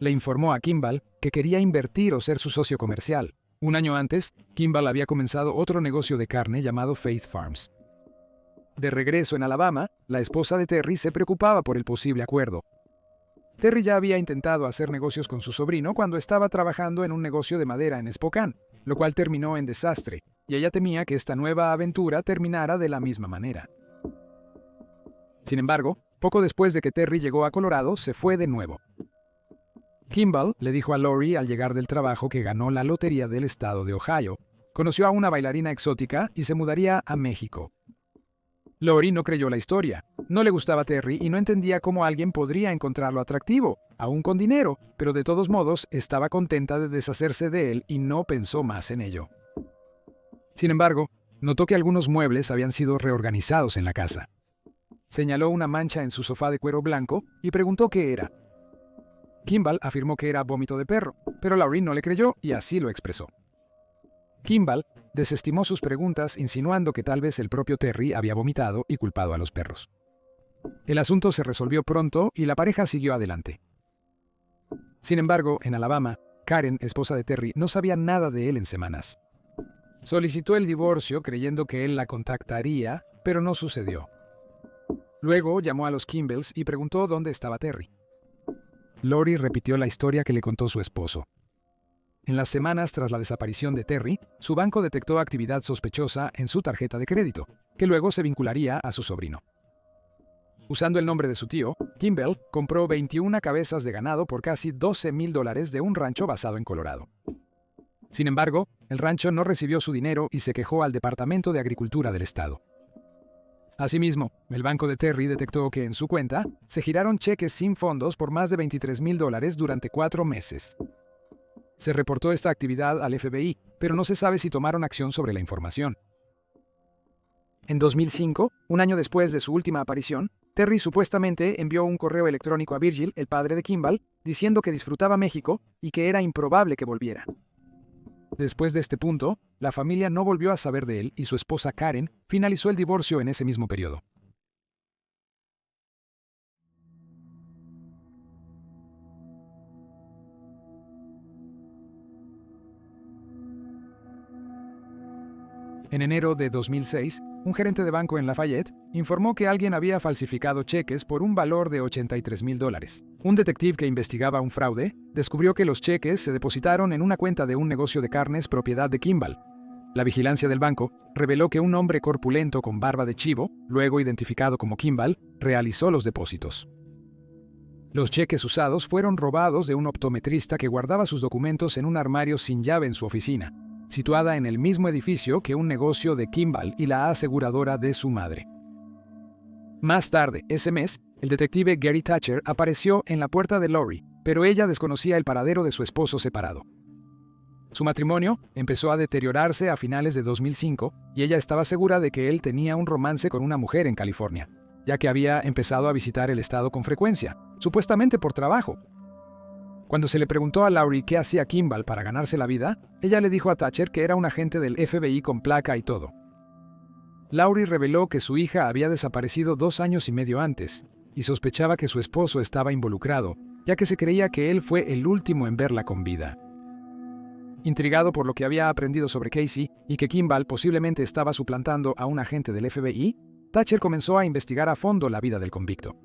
Le informó a Kimball que quería invertir o ser su socio comercial. Un año antes, Kimball había comenzado otro negocio de carne llamado Faith Farms. De regreso en Alabama, la esposa de Terry se preocupaba por el posible acuerdo. Terry ya había intentado hacer negocios con su sobrino cuando estaba trabajando en un negocio de madera en Spokane, lo cual terminó en desastre, y ella temía que esta nueva aventura terminara de la misma manera. Sin embargo, poco después de que Terry llegó a Colorado, se fue de nuevo. Kimball le dijo a Lowry al llegar del trabajo que ganó la lotería del estado de Ohio, conoció a una bailarina exótica y se mudaría a México. Lowry no creyó la historia. No le gustaba Terry y no entendía cómo alguien podría encontrarlo atractivo, aún con dinero, pero de todos modos estaba contenta de deshacerse de él y no pensó más en ello. Sin embargo, notó que algunos muebles habían sido reorganizados en la casa. Señaló una mancha en su sofá de cuero blanco y preguntó qué era. Kimball afirmó que era vómito de perro, pero Lowry no le creyó y así lo expresó. Kimball desestimó sus preguntas insinuando que tal vez el propio Terry había vomitado y culpado a los perros. El asunto se resolvió pronto y la pareja siguió adelante. Sin embargo, en Alabama, Karen, esposa de Terry, no sabía nada de él en semanas. Solicitó el divorcio creyendo que él la contactaría, pero no sucedió. Luego llamó a los Kimbells y preguntó dónde estaba Terry. Lori repitió la historia que le contó su esposo. En las semanas tras la desaparición de Terry, su banco detectó actividad sospechosa en su tarjeta de crédito, que luego se vincularía a su sobrino. Usando el nombre de su tío, Kimbell compró 21 cabezas de ganado por casi $12,000 de un rancho basado en Colorado. Sin embargo, el rancho no recibió su dinero y se quejó al Departamento de Agricultura del estado. Asimismo, el banco de Terry detectó que en su cuenta se giraron cheques sin fondos por más de $23,000 durante 4 meses. Se reportó esta actividad al FBI, pero no se sabe si tomaron acción sobre la información. En 2005, un año después de su última aparición, Terry supuestamente envió un correo electrónico a Virgil, el padre de Kimball, diciendo que disfrutaba México y que era improbable que volviera. Después de este punto, la familia no volvió a saber de él y su esposa Karen finalizó el divorcio en ese mismo periodo. En enero de 2006, un gerente de banco en Lafayette informó que alguien había falsificado cheques por un valor de $83,000. Un detective que investigaba un fraude descubrió que los cheques se depositaron en una cuenta de un negocio de carnes propiedad de Kimball. La vigilancia del banco reveló que un hombre corpulento con barba de chivo, luego identificado como Kimball, realizó los depósitos. Los cheques usados fueron robados de un optometrista que guardaba sus documentos en un armario sin llave en su oficina, situada en el mismo edificio que un negocio de Kimball y la aseguradora de su madre. Más tarde, ese mes, el detective Gary Thatcher apareció en la puerta de Lori, pero ella desconocía el paradero de su esposo separado. Su matrimonio empezó a deteriorarse a finales de 2005 y ella estaba segura de que él tenía un romance con una mujer en California, ya que había empezado a visitar el estado con frecuencia, supuestamente por trabajo. Cuando se le preguntó a Laurie qué hacía Kimball para ganarse la vida, ella le dijo a Thatcher que era un agente del FBI con placa y todo. Laurie reveló que su hija había desaparecido 2 años y medio antes, y sospechaba que su esposo estaba involucrado, ya que se creía que él fue el último en verla con vida. Intrigado por lo que había aprendido sobre Casey y que Kimball posiblemente estaba suplantando a un agente del FBI, Thatcher comenzó a investigar a fondo la vida del convicto.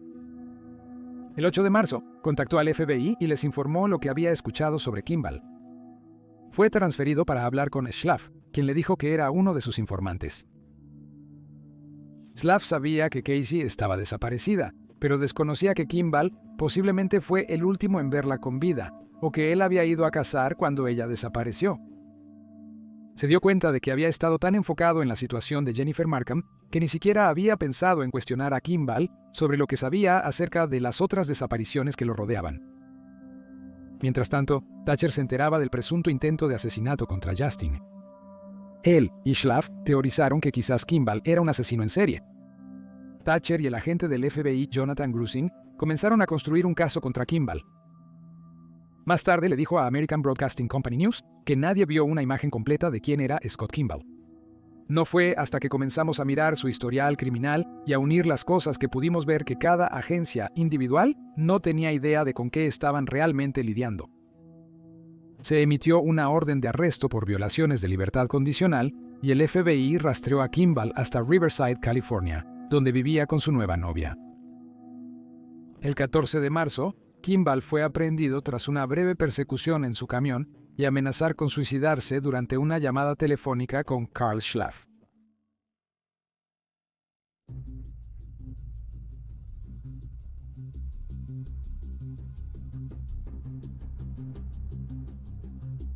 El 8 de marzo, contactó al FBI y les informó lo que había escuchado sobre Kimball. Fue transferido para hablar con Schlaff, quien le dijo que era uno de sus informantes. Schlaff sabía que Casey estaba desaparecida, pero desconocía que Kimball posiblemente fue el último en verla con vida, o que él había ido a cazar cuando ella desapareció. Se dio cuenta de que había estado tan enfocado en la situación de Jennifer Markham que ni siquiera había pensado en cuestionar a Kimball sobre lo que sabía acerca de las otras desapariciones que lo rodeaban. Mientras tanto, Thatcher se enteraba del presunto intento de asesinato contra Justin. Él y Schlaff teorizaron que quizás Kimball era un asesino en serie. Thatcher y el agente del FBI Jonathan Grusing comenzaron a construir un caso contra Kimball. Más tarde le dijo a American Broadcasting Company News que nadie vio una imagen completa de quién era Scott Kimball. No fue hasta que comenzamos a mirar su historial criminal y a unir las cosas que pudimos ver que cada agencia individual no tenía idea de con qué estaban realmente lidiando. Se emitió una orden de arresto por violaciones de libertad condicional y el FBI rastreó a Kimball hasta Riverside, California, donde vivía con su nueva novia. El 14 de marzo, Kimball fue aprehendido tras una breve persecución en su camión y amenazar con suicidarse durante una llamada telefónica con Carl Schlaff.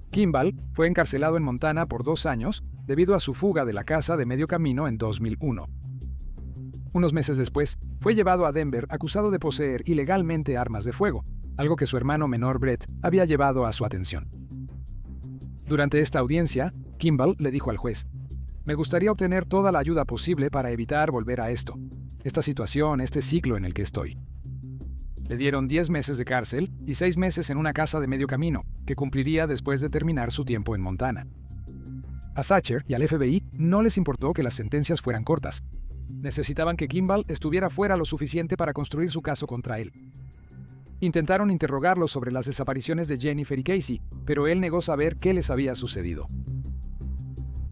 Kimball fue encarcelado en Montana por 2 años debido a su fuga de la casa de medio camino en 2001. Unos meses después, fue llevado a Denver acusado de poseer ilegalmente armas de fuego, algo que su hermano menor Brett había llevado a su atención. Durante esta audiencia, Kimball le dijo al juez: «Me gustaría obtener toda la ayuda posible para evitar volver a esta situación, este ciclo en el que estoy». Le dieron 10 meses de cárcel y 6 meses en una casa de medio camino, que cumpliría después de terminar su tiempo en Montana. A Thatcher y al FBI no les importó que las sentencias fueran cortas. Necesitaban que Kimball estuviera fuera lo suficiente para construir su caso contra él. Intentaron interrogarlo sobre las desapariciones de Jennifer y Casey, pero él negó saber qué les había sucedido.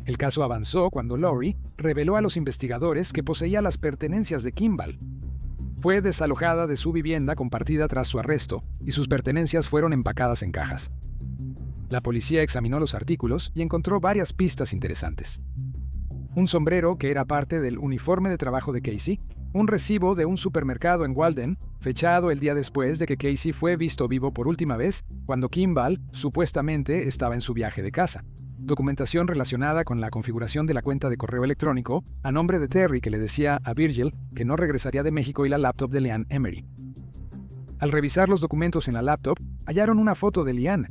El caso avanzó cuando Lori reveló a los investigadores que poseía las pertenencias de Kimball. Fue desalojada de su vivienda compartida tras su arresto y sus pertenencias fueron empacadas en cajas. La policía examinó los artículos y encontró varias pistas interesantes. Un sombrero que era parte del uniforme de trabajo de Casey, un recibo de un supermercado en Walden, fechado el día después de que Casey fue visto vivo por última vez, cuando Kimball supuestamente estaba en su viaje de casa. Documentación relacionada con la configuración de la cuenta de correo electrónico a nombre de Terry que le decía a Virgil que no regresaría de México y la laptop de Leanne Emery. Al revisar los documentos en la laptop, hallaron una foto de Leanne.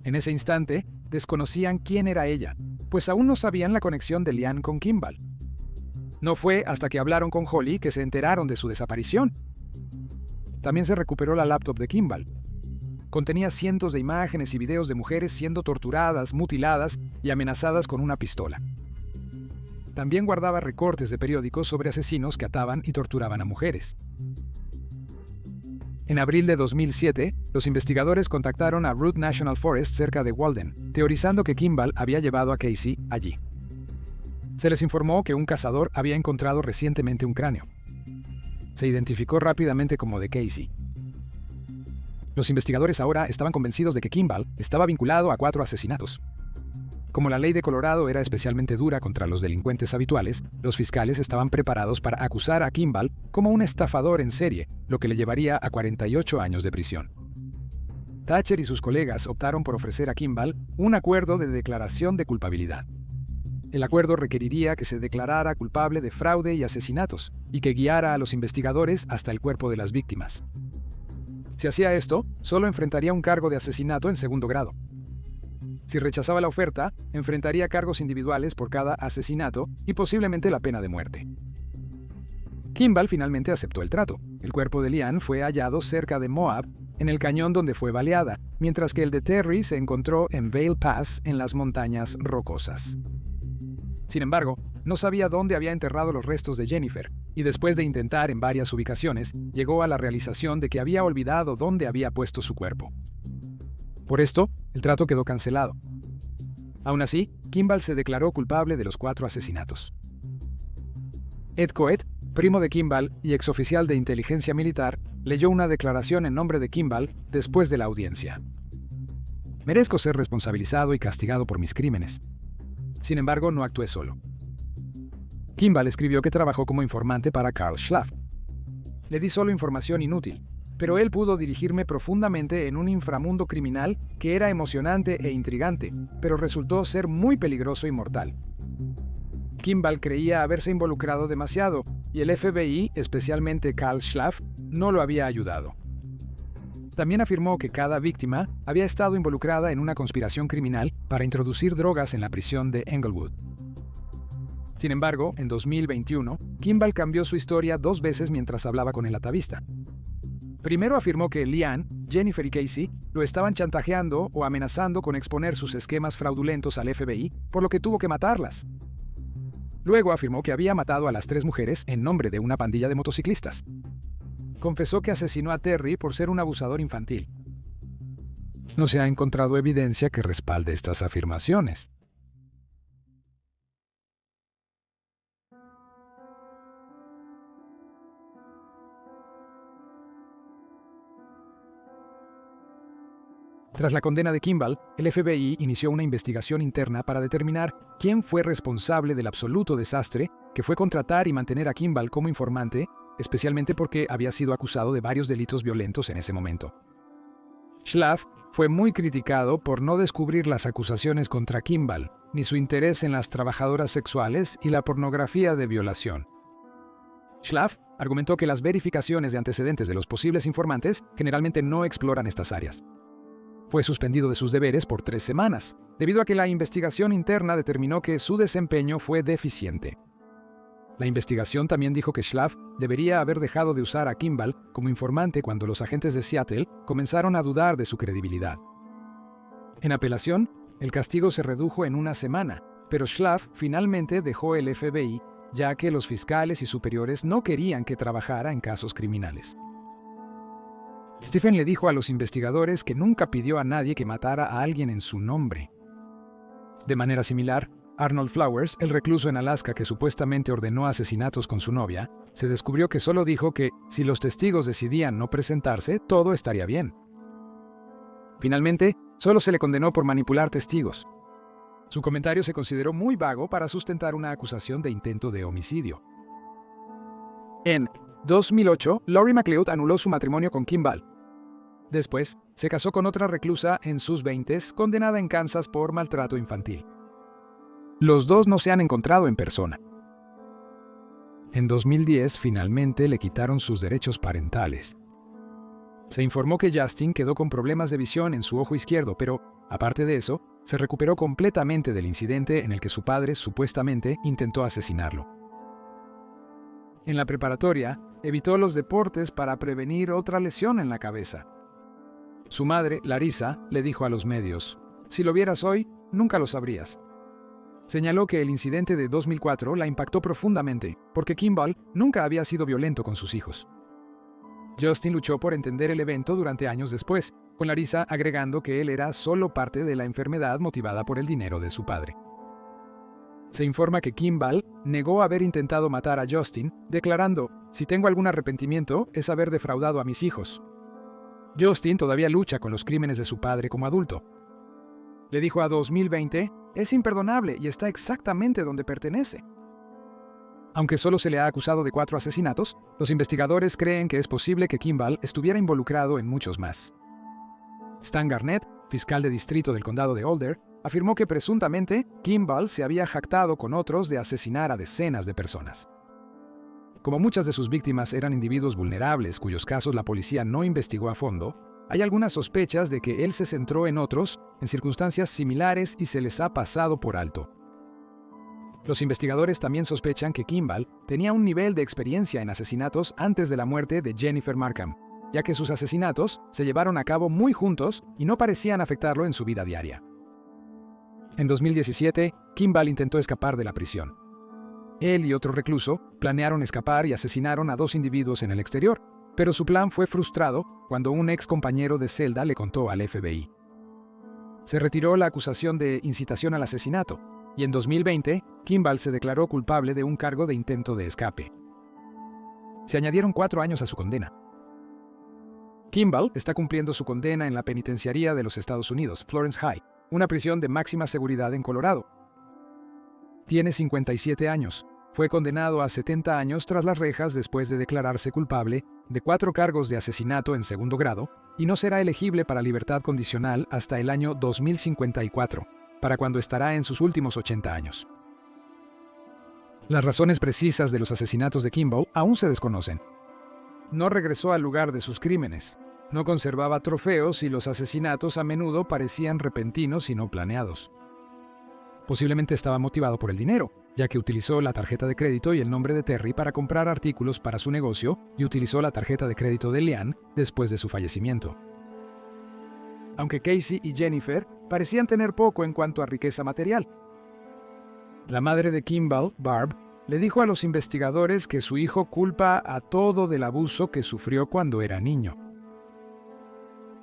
En ese instante, desconocían quién era ella, pues aún no sabían la conexión de Leanne con Kimball. No fue hasta que hablaron con Holly que se enteraron de su desaparición. También se recuperó la laptop de Kimball. Contenía cientos de imágenes y videos de mujeres siendo torturadas, mutiladas y amenazadas con una pistola. También guardaba recortes de periódicos sobre asesinos que ataban y torturaban a mujeres. En abril de 2007, los investigadores contactaron a Root National Forest cerca de Walden, teorizando que Kimball había llevado a Casey allí. Se les informó que un cazador había encontrado recientemente un cráneo. Se identificó rápidamente como de Casey. Los investigadores ahora estaban convencidos de que Kimball estaba vinculado a 4 asesinatos. Como la ley de Colorado era especialmente dura contra los delincuentes habituales, los fiscales estaban preparados para acusar a Kimball como un estafador en serie, lo que le llevaría a 48 años de prisión. Thatcher y sus colegas optaron por ofrecer a Kimball un acuerdo de declaración de culpabilidad. El acuerdo requeriría que se declarara culpable de fraude y asesinatos, y que guiara a los investigadores hasta el cuerpo de las víctimas. Si hacía esto, solo enfrentaría un cargo de asesinato en segundo grado. Si rechazaba la oferta, enfrentaría cargos individuales por cada asesinato y posiblemente la pena de muerte. Kimball finalmente aceptó el trato. El cuerpo de Leanne fue hallado cerca de Moab, en el cañón donde fue baleada, mientras que el de Terry se encontró en Vail Pass, en las montañas rocosas. Sin embargo, no sabía dónde había enterrado los restos de Jennifer, y después de intentar en varias ubicaciones, llegó a la realización de que había olvidado dónde había puesto su cuerpo. Por esto, el trato quedó cancelado. Aún así, Kimball se declaró culpable de los 4 asesinatos. Ed Coet, primo de Kimball y exoficial de inteligencia militar, leyó una declaración en nombre de Kimball después de la audiencia. Merezco ser responsabilizado y castigado por mis crímenes. Sin embargo, no actué solo. Kimball escribió que trabajó como informante para Carl Schlaff. Le di solo información inútil, pero él pudo dirigirme profundamente en un inframundo criminal que era emocionante e intrigante, pero resultó ser muy peligroso y mortal. Kimball creía haberse involucrado demasiado, y el FBI, especialmente Carl Schlaff, no lo había ayudado. También afirmó que cada víctima había estado involucrada en una conspiración criminal para introducir drogas en la prisión de Englewood. Sin embargo, en 2021, Kimball cambió su historia 2 veces mientras hablaba con el atavista. Primero afirmó que Leanne, Jennifer y Casey lo estaban chantajeando o amenazando con exponer sus esquemas fraudulentos al FBI, por lo que tuvo que matarlas. Luego afirmó que había matado a las 3 mujeres en nombre de una pandilla de motociclistas. Confesó que asesinó a Terry por ser un abusador infantil. No se ha encontrado evidencia que respalde estas afirmaciones. Tras la condena de Kimball, el FBI inició una investigación interna para determinar quién fue responsable del absoluto desastre que fue contratar y mantener a Kimball como informante, especialmente porque había sido acusado de varios delitos violentos en ese momento. Schlaff fue muy criticado por no descubrir las acusaciones contra Kimball, ni su interés en las trabajadoras sexuales y la pornografía de violación. Schlaff argumentó que las verificaciones de antecedentes de los posibles informantes generalmente no exploran estas áreas. Fue suspendido de sus deberes por 3 semanas, debido a que la investigación interna determinó que su desempeño fue deficiente. La investigación también dijo que Schlaff debería haber dejado de usar a Kimball como informante cuando los agentes de Seattle comenzaron a dudar de su credibilidad. En apelación, el castigo se redujo en 1 semana, pero Schlaff finalmente dejó el FBI ya que los fiscales y superiores no querían que trabajara en casos criminales. Stephen le dijo a los investigadores que nunca pidió a nadie que matara a alguien en su nombre. De manera similar, Arnold Flowers, el recluso en Alaska que supuestamente ordenó asesinatos con su novia, se descubrió que solo dijo que, si los testigos decidían no presentarse, todo estaría bien. Finalmente, solo se le condenó por manipular testigos. Su comentario se consideró muy vago para sustentar una acusación de intento de homicidio. En 2008, Laurie MacLeod anuló su matrimonio con Kim Ball. Después, se casó con otra reclusa en sus 20s, condenada en Kansas por maltrato infantil. Los dos no se han encontrado en persona. En 2010, finalmente le quitaron sus derechos parentales. Se informó que Justin quedó con problemas de visión en su ojo izquierdo, pero, aparte de eso, se recuperó completamente del incidente en el que su padre supuestamente intentó asesinarlo. En la preparatoria, evitó los deportes para prevenir otra lesión en la cabeza. Su madre, Larissa, le dijo a los medios: «Si lo vieras hoy, nunca lo sabrías». Señaló que el incidente de 2004 la impactó profundamente, porque Kim Ball nunca había sido violento con sus hijos. Justin luchó por entender el evento durante años después, con Larissa agregando que él era solo parte de la enfermedad motivada por el dinero de su padre. Se informa que Kim Ball negó haber intentado matar a Justin, declarando: «Si tengo algún arrepentimiento, es haber defraudado a mis hijos». Justin todavía lucha con los crímenes de su padre como adulto. Le dijo a 2020: «Es imperdonable y está exactamente donde pertenece». Aunque solo se le ha acusado de 4 asesinatos, los investigadores creen que es posible que Kim Ball estuviera involucrado en muchos más. Stan Garnett, fiscal de distrito del condado de Alder, afirmó que presuntamente Kim Ball se había jactado con otros de asesinar a decenas de personas. Como muchas de sus víctimas eran individuos vulnerables cuyos casos la policía no investigó a fondo, hay algunas sospechas de que él se centró en otros en circunstancias similares y se les ha pasado por alto. Los investigadores también sospechan que Kim Ball tenía un nivel de experiencia en asesinatos antes de la muerte de Jennifer Markham, ya que sus asesinatos se llevaron a cabo muy juntos y no parecían afectarlo en su vida diaria. En 2017, Kim Ball intentó escapar de la prisión. Él y otro recluso planearon escapar y asesinaron a 2 individuos en el exterior, pero su plan fue frustrado cuando un ex compañero de celda le contó al FBI. Se retiró la acusación de incitación al asesinato, y en 2020, Kim Ball se declaró culpable de un cargo de intento de escape. Se añadieron 4 años a su condena. Kim Ball está cumpliendo su condena en la penitenciaría de los Estados Unidos, Florence High, una prisión de máxima seguridad en Colorado. Tiene 57 años. Fue condenado a 70 años tras las rejas después de declararse culpable de 4 cargos de asesinato en segundo grado y no será elegible para libertad condicional hasta el año 2054, para cuando estará en sus últimos 80 años. Las razones precisas de los asesinatos de Kim Ball aún se desconocen. No regresó al lugar de sus crímenes, no conservaba trofeos y los asesinatos a menudo parecían repentinos y no planeados. Posiblemente estaba motivado por el dinero, ya que utilizó la tarjeta de crédito y el nombre de Terry para comprar artículos para su negocio y utilizó la tarjeta de crédito de Leanne después de su fallecimiento. Aunque Casey y Jennifer parecían tener poco en cuanto a riqueza material. La madre de Kim Ball, Barb, le dijo a los investigadores que su hijo culpa a todo del abuso que sufrió cuando era niño.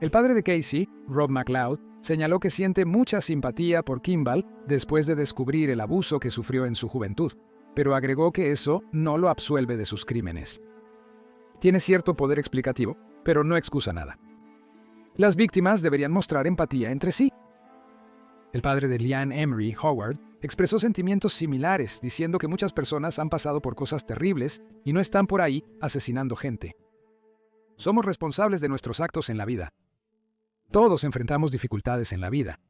El padre de Casey, Rob MacLeod, señaló que siente mucha simpatía por Kim Ball después de descubrir el abuso que sufrió en su juventud, pero agregó que eso no lo absuelve de sus crímenes. Tiene cierto poder explicativo, pero no excusa nada. Las víctimas deberían mostrar empatía entre sí. El padre de Leanne Emery, Howard, expresó sentimientos similares, diciendo que muchas personas han pasado por cosas terribles y no están por ahí asesinando gente. Somos responsables de nuestros actos en la vida. Todos enfrentamos dificultades en la vida,